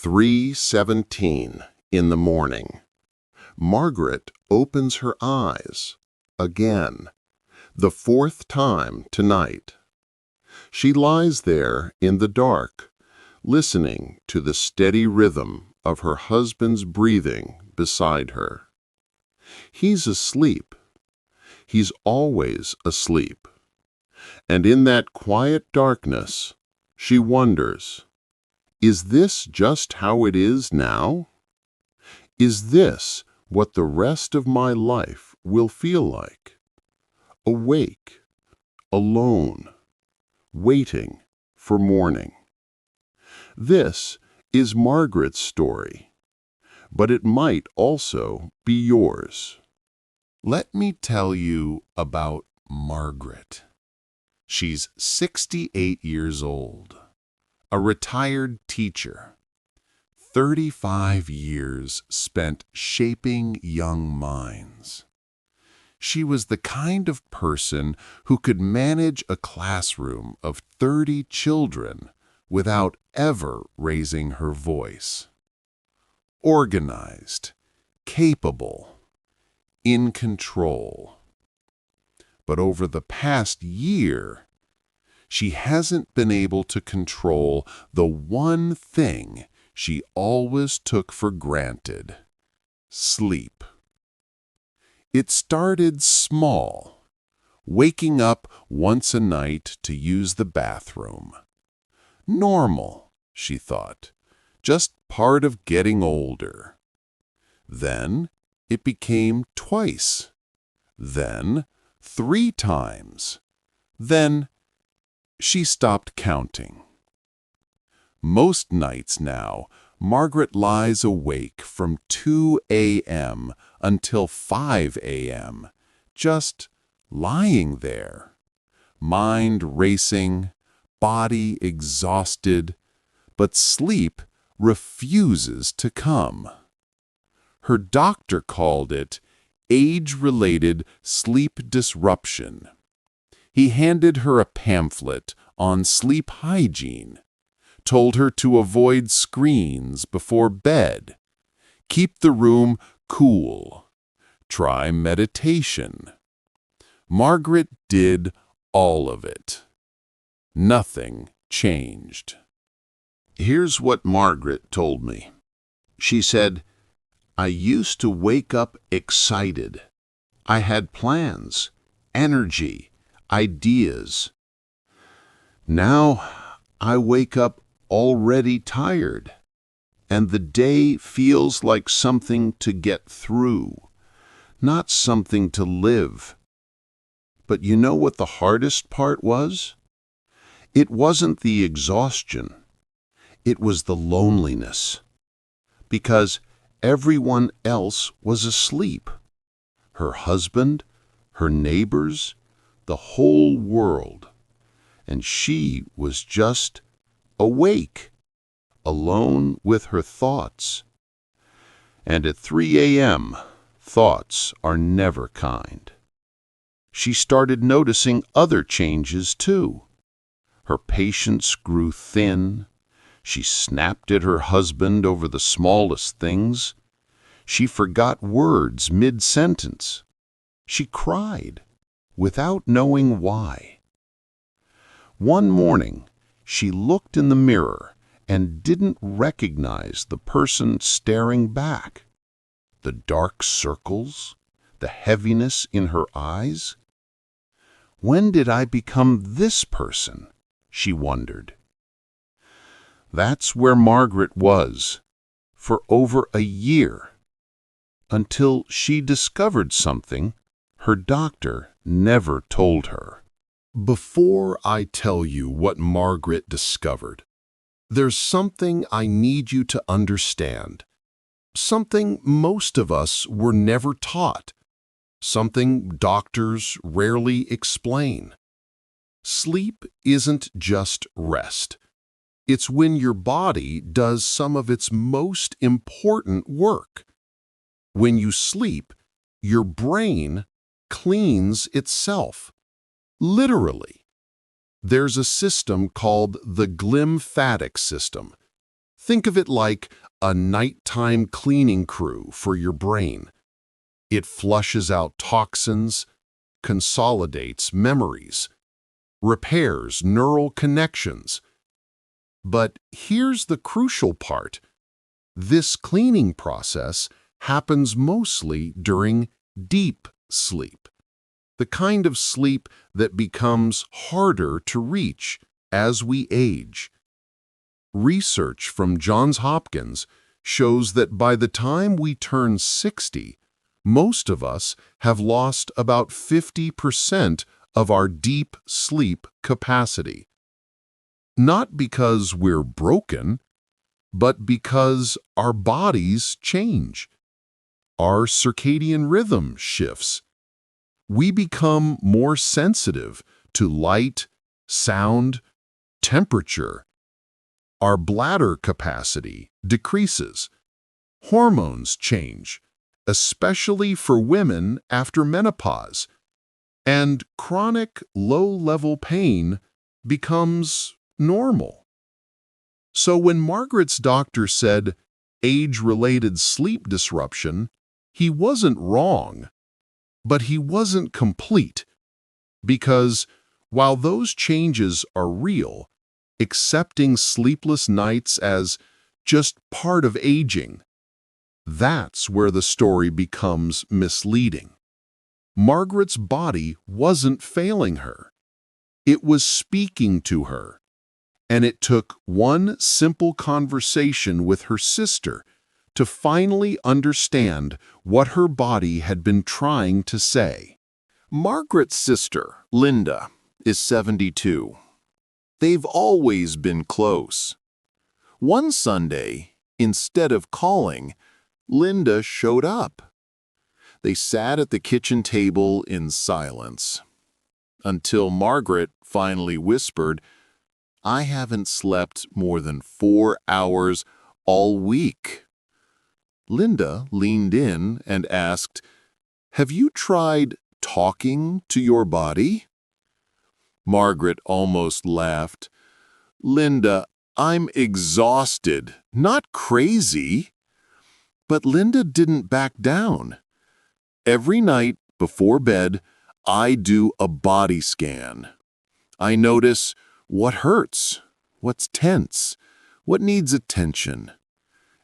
3:17 in the morning. Margaret opens her eyes again, the fourth time tonight. She lies there in the dark, listening to the steady rhythm of her husband's breathing beside her. He's asleep. He's always asleep. And in that quiet darkness, she wonders, is this just how it is now? Is this what the rest of my life will feel like? Awake, alone, waiting for morning. This is Margaret's story, but it might also be yours. Let me tell you about Margaret. She's 68 years old, a retired teacher, 35 years spent shaping young minds. She was the kind of person who could manage a classroom of 30 children without ever raising her voice. Organized, capable, in control. But over the past year, she hasn't been able to control the one thing she always took for granted: sleep. It started small, waking up once a night to use the bathroom. Normal, she thought, just part of getting older. Then it became twice, then 3 times, then she stopped counting. Most nights now, Margaret lies awake from 2 a.m. until 5 a.m., just lying there, mind racing, body exhausted, but sleep refuses to come. Her doctor called it age-related sleep disruption. He handed her a pamphlet on sleep hygiene, told her to avoid screens before bed, keep the room cool, try meditation. Margaret did all of it. Nothing changed. Here's what Margaret told me. She said, "I used to wake up excited. I had plans, energy, ideas. Now I wake up already tired, and the day feels like something to get through, not something to live." But you know what the hardest part was? It wasn't the exhaustion. It was the loneliness. Because everyone else was asleep. Her husband, her neighbors, the whole world. And she was just awake, alone with her thoughts. And at 3 a.m., thoughts are never kind. She started noticing other changes too. Her patience grew thin. She snapped at her husband over the smallest things. She forgot words mid-sentence. She cried without knowing why. One morning, she looked in the mirror and didn't recognize the person staring back. The dark circles, the heaviness in her eyes. When did I become this person? She wondered. That's where Margaret was for over a year, until she discovered something her doctor never told her. Before I tell you what Margaret discovered, there's something I need you to understand. Something most of us were never taught. Something doctors rarely explain. Sleep isn't just rest. It's when your body does some of its most important work. When you sleep, your brain cleans itself. Literally. There's a system called the glymphatic system. Think of it like a nighttime cleaning crew for your brain. It flushes out toxins, consolidates memories, repairs neural connections. But here's the crucial part. This cleaning process happens mostly during deep sleep, the kind of sleep that becomes harder to reach as we age. Research from Johns Hopkins shows that by the time we turn 60, most of us have lost about 50% of our deep sleep capacity. Not because we're broken, but because our bodies change. Our circadian rhythm shifts. We become more sensitive to light, sound, temperature. Our bladder capacity decreases. Hormones change, especially for women after menopause. And chronic low-level pain becomes normal. So when Margaret's doctor said age-related sleep disruption, he wasn't wrong, but he wasn't complete. Because while those changes are real, accepting sleepless nights as just part of aging, that's where the story becomes misleading. Margaret's body wasn't failing her. It was speaking to her. And it took one simple conversation with her sister to finally understand what her body had been trying to say. Margaret's sister, Linda, is 72. They've always been close. One Sunday, instead of calling, Linda showed up. They sat at the kitchen table in silence, until Margaret finally whispered, "I haven't slept more than 4 hours all week." Linda leaned in and asked, "Have you tried talking to your body?" Margaret almost laughed. "Linda, I'm exhausted, not crazy." But Linda didn't back down. "Every night before bed, I do a body scan. I notice what hurts, what's tense, what needs attention.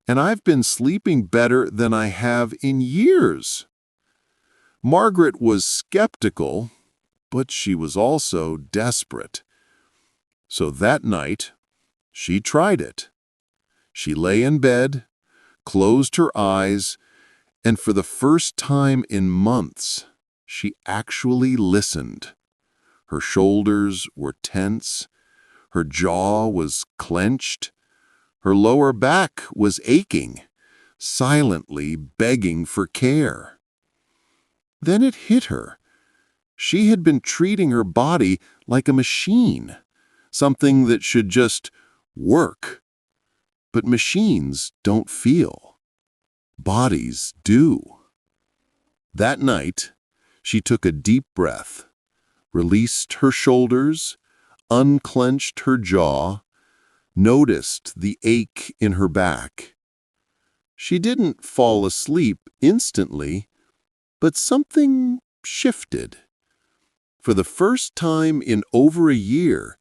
And I've been sleeping better than I have in years." Margaret was skeptical, but she was also desperate. So that night, she tried it. She lay in bed, closed her eyes, and for the first time in months, she actually listened. Her shoulders were tense, her jaw was clenched, her lower back was aching, silently begging for care. Then it hit her. She had been treating her body like a machine, something that should just work. But machines don't feel. Bodies do. That night, she took a deep breath, released her shoulders, unclenched her jaw, noticed the ache in her back. She didn't fall asleep instantly, but something shifted. For the first time in over a year,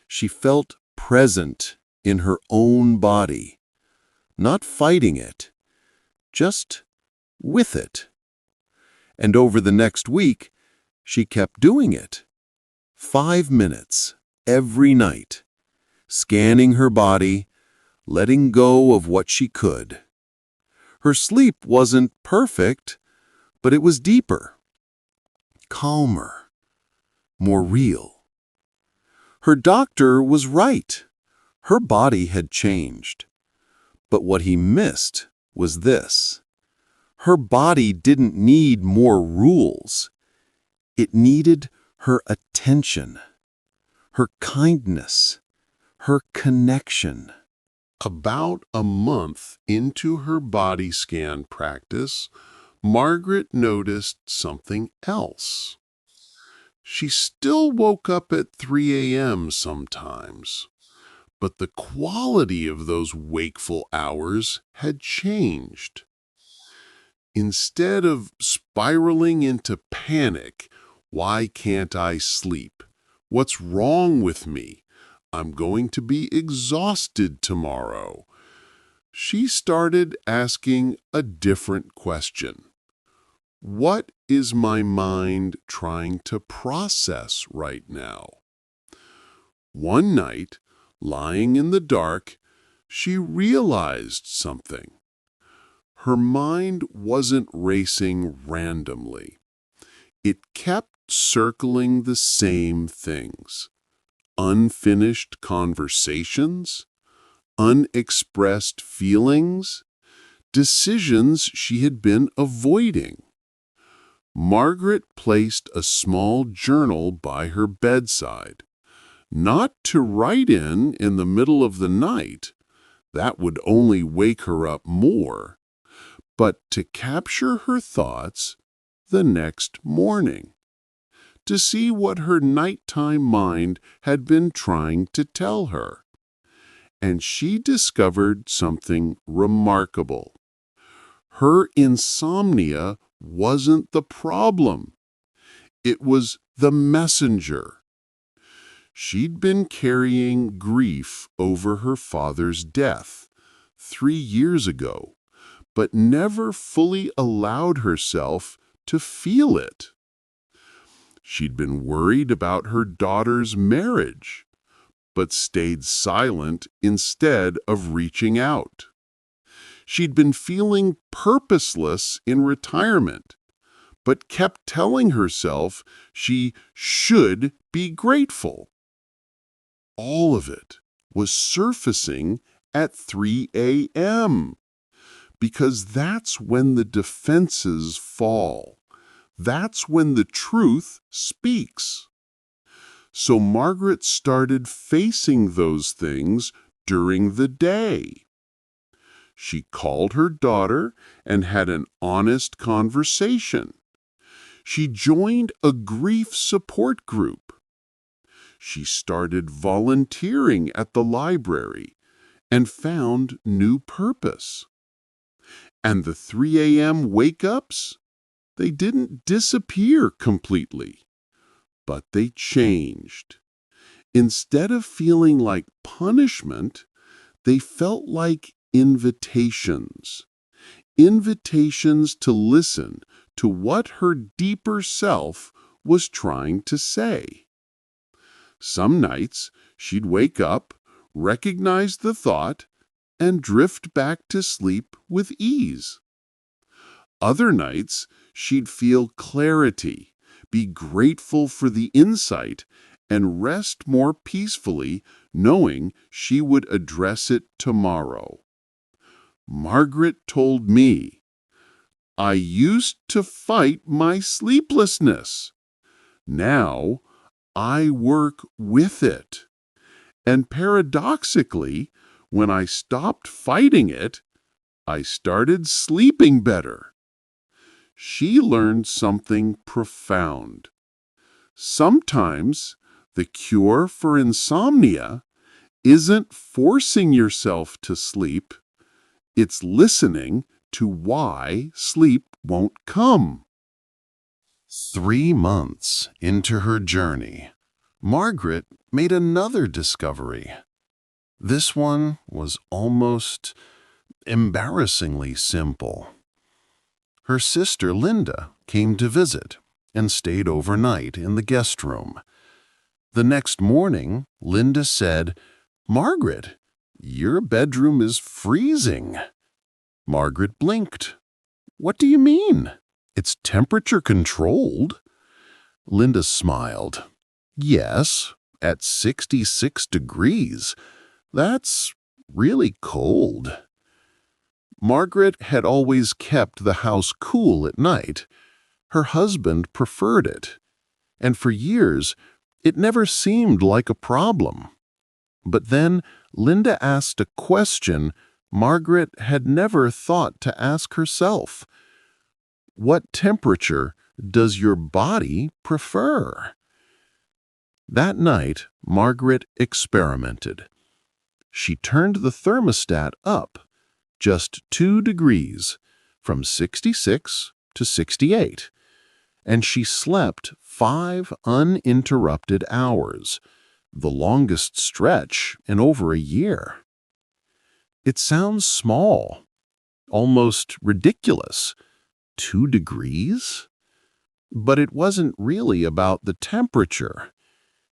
she felt present in her own body, not fighting it, just with it. And over the next week, she kept doing it. 5 minutes every night, scanning her body, letting go of what she could. Her sleep wasn't perfect, but it was deeper, calmer, more real. Her doctor was right. Her body had changed. But what he missed was this. Her body didn't need more rules. It needed her attention, her kindness, her connection. About a month into her body scan practice, Margaret noticed something else. She still woke up at 3 a.m. sometimes, But the quality of those wakeful hours had changed. Instead of spiraling into panic, why can't I sleep? What's wrong with me? I'm going to be exhausted tomorrow. She started asking a different question. What is my mind trying to process right now? One night, lying in the dark, she realized something. Her mind wasn't racing randomly. It kept circling the same things: unfinished conversations, unexpressed feelings, decisions she had been avoiding. Margaret placed a small journal by her bedside, not to write in the middle of the night. That would only wake her up more, but to capture her thoughts the next morning, to see what her nighttime mind had been trying to tell her. And she discovered something remarkable. Her insomnia wasn't the problem. It was the messenger. She'd been carrying grief over her father's death 3 years ago, but never fully allowed herself to feel it. She'd been worried about her daughter's marriage, but stayed silent instead of reaching out. She'd been feeling purposeless in retirement, but kept telling herself she should be grateful. All of it was surfacing at 3 a.m., because that's when the defenses fall. That's when the truth speaks. So Margaret started facing those things during the day. She called her daughter and had an honest conversation. She joined a grief support group. She started volunteering at the library and found new purpose. And the 3 a.m. wake-ups, they didn't disappear completely, but they changed. Instead of feeling like punishment, they felt like invitations. Invitations to listen to what her deeper self was trying to say. Some nights, she'd wake up, recognize the thought, and drift back to sleep with ease. Other nights, she'd feel clarity, be grateful for the insight, and rest more peacefully, knowing she would address it tomorrow. Margaret told me, "I used to fight my sleeplessness. Now, I work with it. And paradoxically, when I stopped fighting it, I started sleeping better." She learned something profound. Sometimes the cure for insomnia isn't forcing yourself to sleep. It's listening to why sleep won't come. 3 months into her journey, Margaret made another discovery. This one was almost embarrassingly simple. Her sister Linda came to visit and stayed overnight in the guest room. The next morning, Linda said, "Margaret, your bedroom is freezing." Margaret blinked. "What do you mean? It's temperature controlled." Linda smiled. "Yes, at 66 degrees. That's really cold." Margaret had always kept the house cool at night. Her husband preferred it, and for years it never seemed like a problem. But then Linda asked a question Margaret had never thought to ask herself. What temperature does your body prefer? That night, Margaret experimented. She turned the thermostat up just 2 degrees, from 66 to 68, and she slept 5 uninterrupted hours, the longest stretch in over a year. It sounds small, almost ridiculous. 2 degrees? But it wasn't really about the temperature.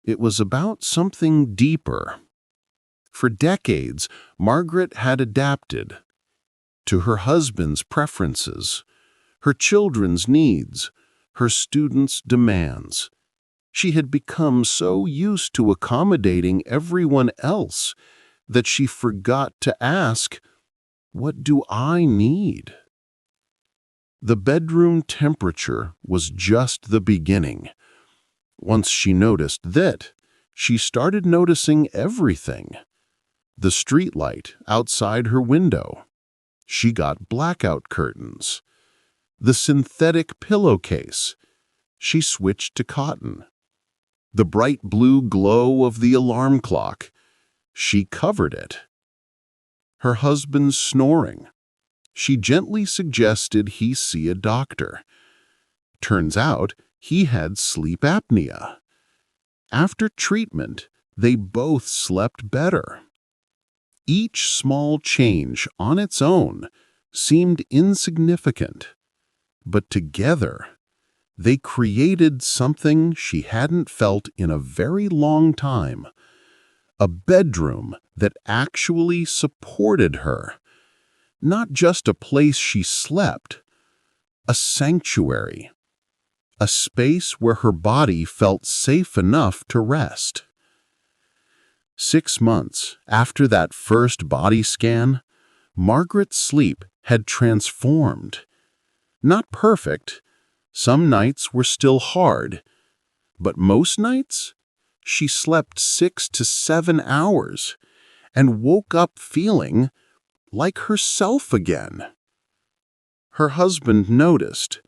It was about something deeper. For decades, Margaret had adapted to her husband's preferences, her children's needs, her students' demands. She had become so used to accommodating everyone else that she forgot to ask, "What do I need?" The bedroom temperature was just the beginning. Once she noticed that, she started noticing everything. The streetlight outside her window. She got blackout curtains. The synthetic pillowcase. She switched to cotton. The bright blue glow of the alarm clock. She covered it. Her husband's snoring. She gently suggested he see a doctor. Turns out he had sleep apnea. After treatment, they both slept better. Each small change on its own seemed insignificant, but together they created something she hadn't felt in a very long time, a bedroom that actually supported her, not just a place she slept, a sanctuary, a space where her body felt safe enough to rest. 6 months after that first body scan, Margaret's sleep had transformed. Not perfect. Some nights were still hard. But most nights, she slept 6 to 7 hours and woke up feeling like herself again. Her husband noticed.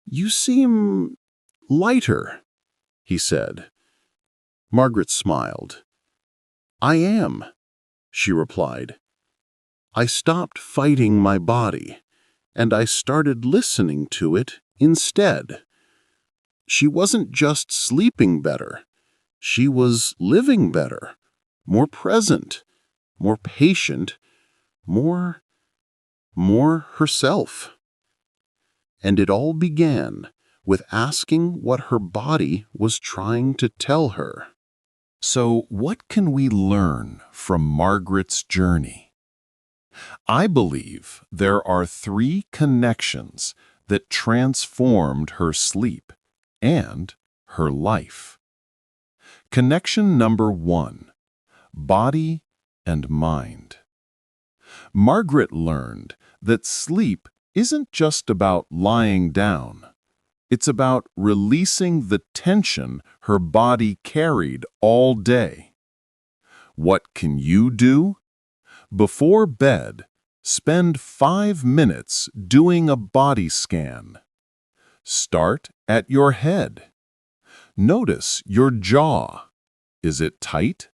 "You seem lighter," he said. Margaret smiled. "I am," she replied. "I stopped fighting my body, and I started listening to it instead." She wasn't just sleeping better. She was living better, more present, more patient, more herself. And it all began with asking what her body was trying to tell her. So, what can we learn from Margaret's journey? I believe there are 3 connections that transformed her sleep and her life. Connection number 1: body and mind. Margaret learned that sleep isn't just about lying down. It's about releasing the tension her body carried all day. What can you do? Before bed, spend 5 minutes doing a body scan. Start at your head. Notice your jaw. Is it tight?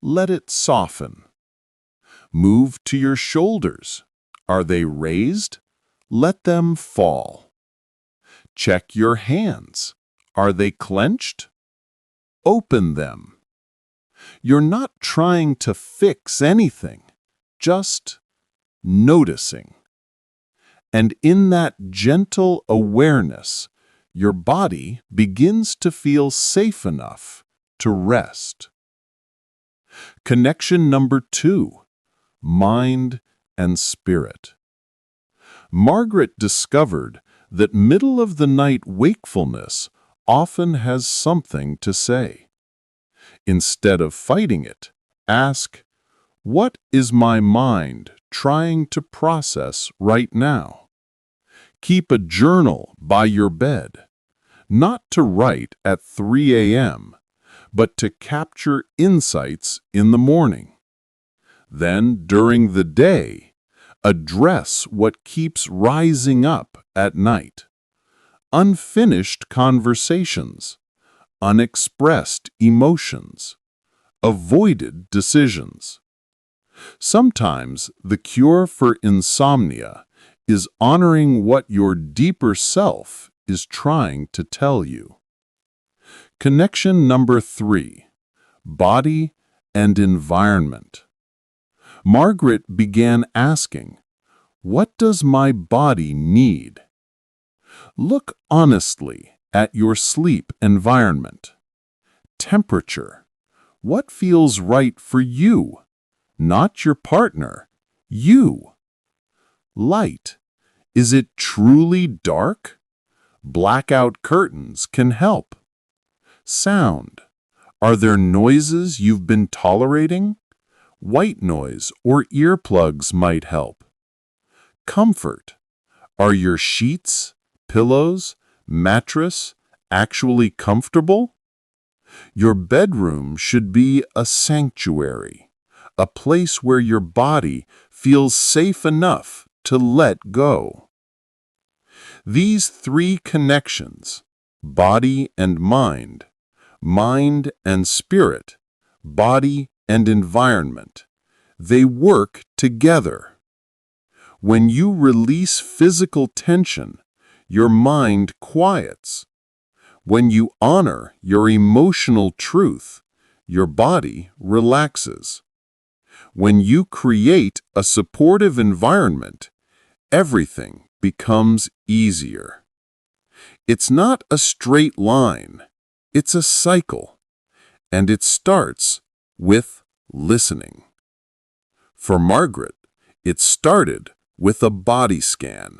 Let it soften. Move to your shoulders. Are they raised? Let them fall. Check your hands. Are they clenched? Open them. You're not trying to fix anything, just noticing. And in that gentle awareness, your body begins to feel safe enough to rest. Connection number 2: mind and spirit. Margaret discovered that middle-of-the-night wakefulness often has something to say. Instead of fighting it, ask, "What is my mind trying to process right now?" Keep a journal by your bed, not to write at 3 a.m., but to capture insights in the morning. Then, during the day, address what keeps rising up at night. Unfinished conversations, unexpressed emotions, avoided decisions. Sometimes the cure for insomnia is honoring what your deeper self is trying to tell you. Connection number 3, body and environment. Margaret began asking, "What does my body need?" Look honestly at your sleep environment. Temperature. What feels right for you? Not your partner, you. Light. Is it truly dark? Blackout curtains can help. Sound. Are there noises you've been tolerating? White noise or earplugs might help. Comfort. Are your sheets, pillows, mattress actually comfortable? Your bedroom should be a sanctuary, a place where your body feels safe enough to let go. These 3 connections, body and mind and spirit, body and environment, they work together. When you release physical tension, your mind quiets. When you honor your emotional truth, your body relaxes. When you create a supportive environment, everything becomes easier. It's not a straight line, it's a cycle, and it starts with listening. For Margaret, it started with a body scan.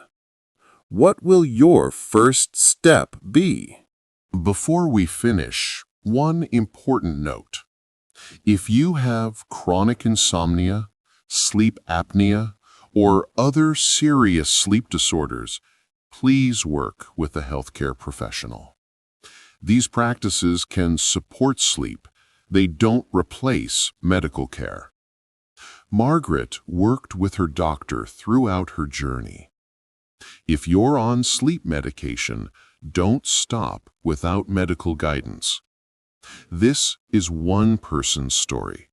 What will your first step be? Before we finish, one important note. If you have chronic insomnia, sleep apnea, or other serious sleep disorders, please work with a healthcare professional. These practices can support sleep. They don't replace medical care. Margaret worked with her doctor throughout her journey. If you're on sleep medication, don't stop without medical guidance. This is one person's story.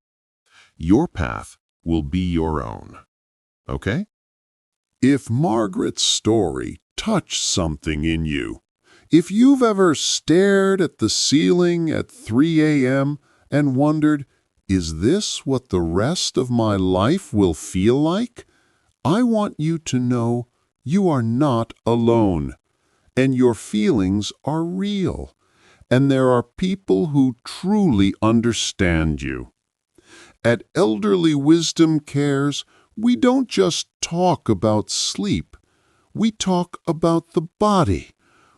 Your path will be your own. Okay? If Margaret's story touched something in you, if you've ever stared at the ceiling at 3 a.m. and wondered, is this what the rest of my life will feel like? I want you to know you are not alone, and your feelings are real, and there are people who truly understand you. At Elderly Wisdom Cares, we don't just talk about sleep. We talk about the body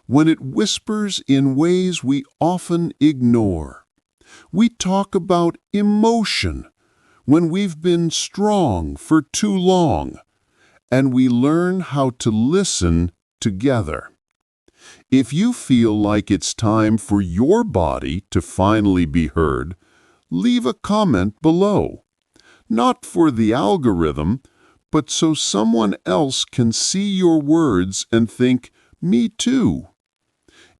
when it whispers in ways we often ignore. We talk about emotion when we've been strong for too long, and we learn how to listen together. If you feel like it's time for your body to finally be heard, leave a comment below. Not for the algorithm, but so someone else can see your words and think, "Me too."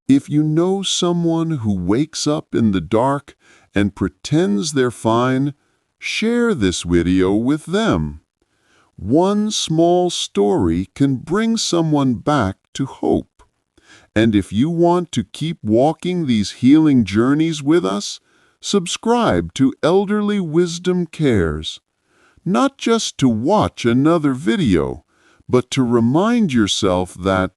If you know someone who wakes up in the dark and pretends they're fine, share this video with them. One small story can bring someone back to hope. And if you want to keep walking these healing journeys with us, subscribe to Elderly Wisdom Cares. Not just to watch another video, but to remind yourself that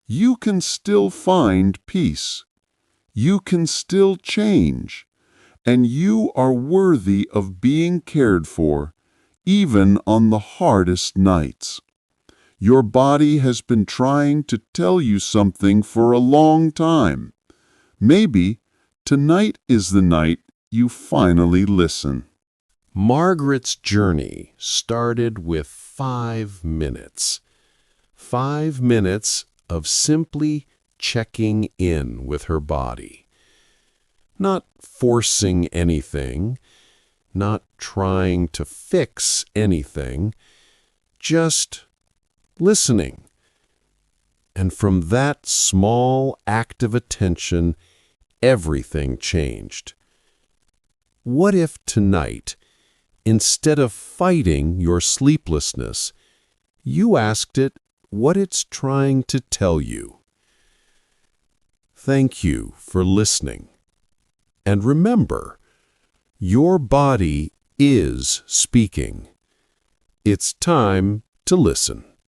you can still find peace. You can still change. And you are worthy of being cared for, even on the hardest nights. Your body has been trying to tell you something for a long time. Maybe tonight is the night you finally listen. Margaret's journey started with 5 minutes. 5 minutes of simply checking in with her body. Not forcing anything, not trying to fix anything, just listening. And from that small act of attention, everything changed. What if tonight Instead of fighting your sleeplessness, you asked it what it's trying to tell you. Thank you for listening. And remember, your body is speaking. It's time to listen.